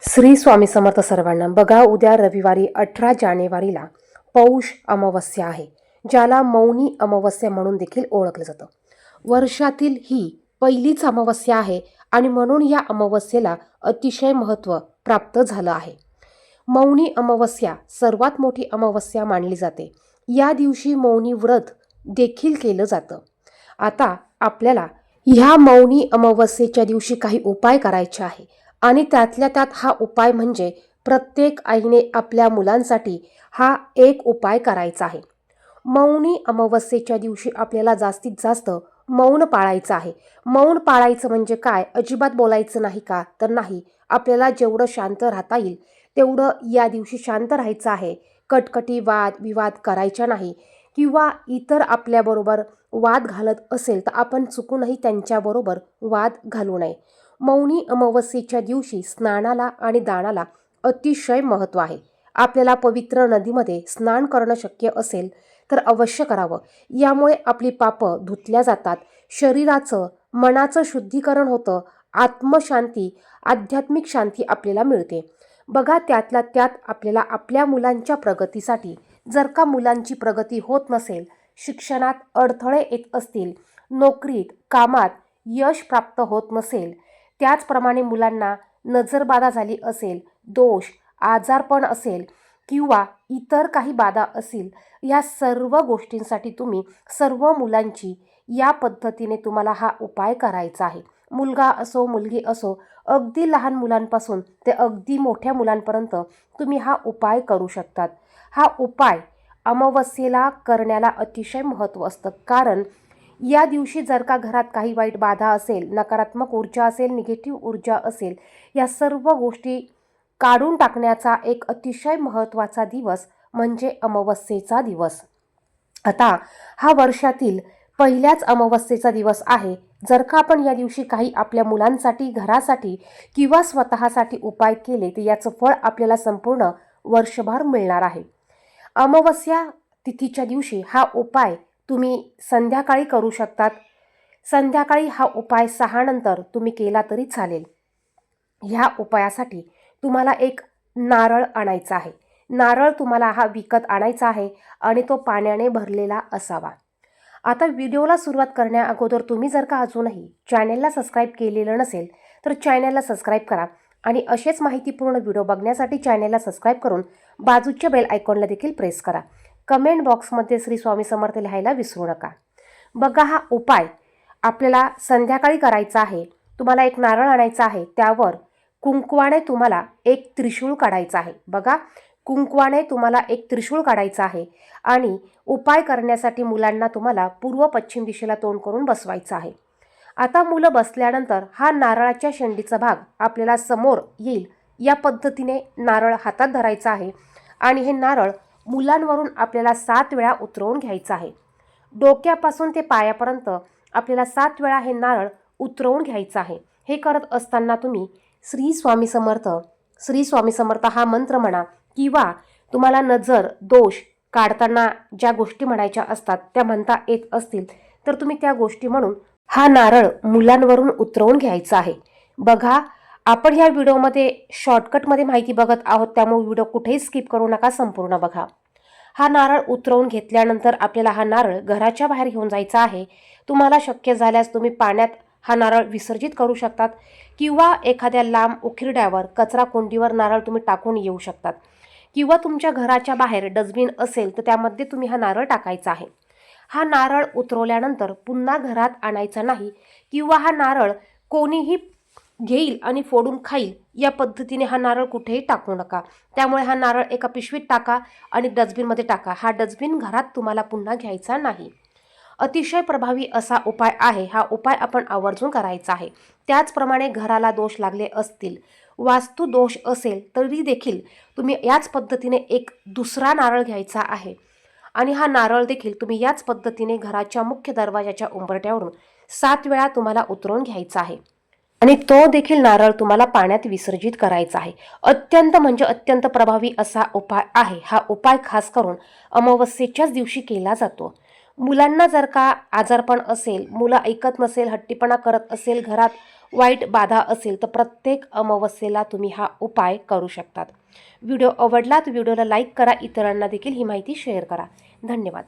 श्री स्वामी समर्थ सर्वांना. बघा, उद्या रविवारी 18 जानेवारीला पौष अमावस्या आहे, ज्याला मौनी अमावस्या म्हणून देखील ओळखलं जातं. वर्षातील ही पहिलीच अमावस्या आहे आणि म्हणून या अमावस्येला अतिशय महत्त्व प्राप्त झालं आहे. मौनी अमावस्या सर्वात मोठी अमावस्या मानली जाते. या दिवशी मौनी व्रत देखील केलं जातं. आता आपल्याला ह्या मौनी अमावस्येच्या दिवशी काही उपाय करायचे आहे आणि त्यातल्या त्यात हा उपाय म्हणजे प्रत्येक आईने आपल्या मुलांसाठी हा एक उपाय करायचा आहे. मौनी अमावस्येच्या दिवशी आपल्याला जास्तीत जास्त मौन पाळायचं आहे. मौन पाळायचं म्हणजे काय? अजिबात बोलायचं नाही का? तर नाही. आपल्याला जेवढं शांत राहता येईल तेवढं या दिवशी शांत राहायचं आहे. कटकटी वाद विवाद करायचा नाही किंवा इतर आपल्याबरोबर वाद घालत असेल तर आपण चुकूनही त्यांच्याबरोबर वाद घालू नये. मौनी अमावस्येच्या दिवशी स्नानाला आणि दानाला अतिशय महत्त्व आहे. आपल्याला पवित्र नदीमध्ये स्नान करणं शक्य असेल तर अवश्य करावं. यामुळे आपली पापं धुतल्या जातात, शरीराचं मनाचं शुद्धीकरण होतं, आत्मशांती आध्यात्मिक शांती आपल्याला मिळते. बघा, त्यातल्या त्यात आपल्याला आपल्या मुलांच्या प्रगतीसाठी, जर का मुलांची प्रगती होत नसेल, शिक्षणात अडथळे येत असतील, नोकरीत कामात यश प्राप्त होत नसेल, त्याचप्रमाणे मुलांना नजरबाधा झाली असेल, दोष आजारपण असेल किंवा इतर काही बाधा असतील, या सर्व गोष्टींसाठी तुम्ही सर्व मुलांची या पद्धतीने तुम्हाला हा उपाय करायचा आहे. मुलगा असो मुलगी असो, अगदी लहान मुलांपासून ते अगदी मोठ्या मुलांपर्यंत तुम्ही हा उपाय करू शकतात. हा उपाय अमावस्येला करण्याला अतिशय महत्त्व असतं, कारण या दिवशी जर का घरात काही वाईट बाधा असेल, नकारात्मक ऊर्जा असेल, निगेटिव्ह ऊर्जा असेल, या सर्व गोष्टी काढून टाकण्याचा एक अतिशय महत्त्वाचा दिवस म्हणजे अमावस्येचा दिवस. आता हा वर्षातील पहिल्याच अमावस्येचा दिवस आहे. जर का आपण या दिवशी काही आपल्या मुलांसाठी, घरासाठी किंवा स्वतःसाठी उपाय केले तर याचं फळ आपल्याला संपूर्ण वर्षभर मिळणार आहे. अमावस्या तिथीच्या दिवशी हा उपाय तुम्ही संध्याकाळी करू शकतात. संध्याकाळी हा उपाय 6 नंतर तुम्ही केला तरी चालेल. ह्या उपायासाठी तुम्हाला एक नारळ आणायचा आहे. नारळ तुम्हाला हा विकत आणायचा आहे आणि तो पाण्याने भरलेला असावा. आता व्हिडिओला सुरुवात करण्या अगोदर तुम्ही जर का अजूनही चॅनेलला सबस्क्राईब केलेलं नसेल तर चॅनेलला सबस्क्राईब करा आणि असेच माहितीपूर्ण व्हिडिओ बघण्यासाठी चॅनेलला सबस्क्राईब करून बाजूच्या बेल आयकॉनला देखील प्रेस करा. कमेंट बॉक्समध्ये श्री स्वामी समर्थ लिहायला विसरू नका. बघा, हा उपाय आपल्याला संध्याकाळी करायचा आहे. तुम्हाला एक नारळ आणायचा आहे, त्यावर कुंकवाने तुम्हाला एक त्रिशूळ काढायचा आहे. बघा, कुंकवाने तुम्हाला एक त्रिशूळ काढायचा आहे आणि उपाय करण्यासाठी मुलांना तुम्हाला पूर्व पश्चिम दिशेला तोंड करून बसवायचं आहे. आता मुलं बसल्यानंतर हा नारळाच्या शेंडीचा भाग आपल्याला समोर येईल या पद्धतीने नारळ हातात धरायचा आहे आणि हे नारळ मुलांवरून आपल्याला 7 वेळा उतरवून घ्यायचं आहे. डोक्यापासून ते पायापर्यंत आपल्याला 7 वेळा हे नारळ उतरवून घ्यायचं आहे. हे करत असताना तुम्ही श्री स्वामी समर्थ, श्री स्वामी समर्थ हा मंत्र म्हणा किंवा तुम्हाला नजर दोष काढताना ज्या गोष्टी म्हणायच्या असतात त्या म्हणता येत असतील तर तुम्ही त्या गोष्टी म्हणून हा नारळ मुलांवरून उतरवून घ्यायचा आहे. बघा, आपण ह्या व्हिडिओमध्ये शॉर्टकटमध्ये माहिती बघत आहोत, त्यामुळे व्हिडिओ कुठेही स्किप करू नका, संपूर्ण बघा. हा नारळ उतरवून घेतल्यानंतर आपल्याला हा नारळ घराच्या बाहेर घेऊन जायचा आहे. तुम्हाला शक्य झाल्यास तुम्ही पाण्यात हा नारळ विसर्जित करू शकतात किंवा एखाद्या लांब उकिरड्यावर, कचरा कोंडीवर नारळ तुम्ही टाकून येऊ शकतात किंवा तुमच्या घराच्या बाहेर डस्टबिन असेल तर त्यामध्ये तुम्ही हा नारळ टाकायचा आहे. हा नारळ उतरवल्यानंतर पुन्हा घरात आणायचा नाही किंवा हा नारळ कोणीही घेईल आणि फोडून खाईल या पद्धतीने हा नारळ कुठेही टाकू नका. त्यामुळे हा नारळ एका पिशवीत टाका आणि डस्टबिनमध्ये टाका. हा डस्टबिन घरात तुम्हाला पुन्हा घ्यायचा नाही. अतिशय प्रभावी असा उपाय आहे. हा उपाय आपण आवर्जून करायचा आहे. त्याचप्रमाणे घराला दोष लागले असतील, वास्तू दोष असेल तरी देखील तुम्ही याच पद्धतीने एक दुसरा नारळ घ्यायचा आहे आणि हा नारळ देखील तुम्ही याच पद्धतीने घराच्या मुख्य दरवाजाच्या उंबरठ्यावरून 7 वेळा तुम्हाला उतरवून घ्यायचा आहे आणि तो देखील नारळ तुम्हाला पाण्यात विसर्जित करायचा आहे. अत्यंत म्हणजे अत्यंत प्रभावी असा उपाय आहे. हा उपाय खास करून अमावस्येच्याच दिवशी केला जातो. मुलांना जर का आजारपण असेल, मुलं ऐकत नसेल, हट्टीपणा करत असेल, घरात वाईट बाधा असेल तर प्रत्येक अमावस्येला तुम्ही हा उपाय करू शकतात. व्हिडिओ आवडला तर व्हिडिओला लाईक करा, इतरांना देखील ही माहिती शेअर करा. धन्यवाद.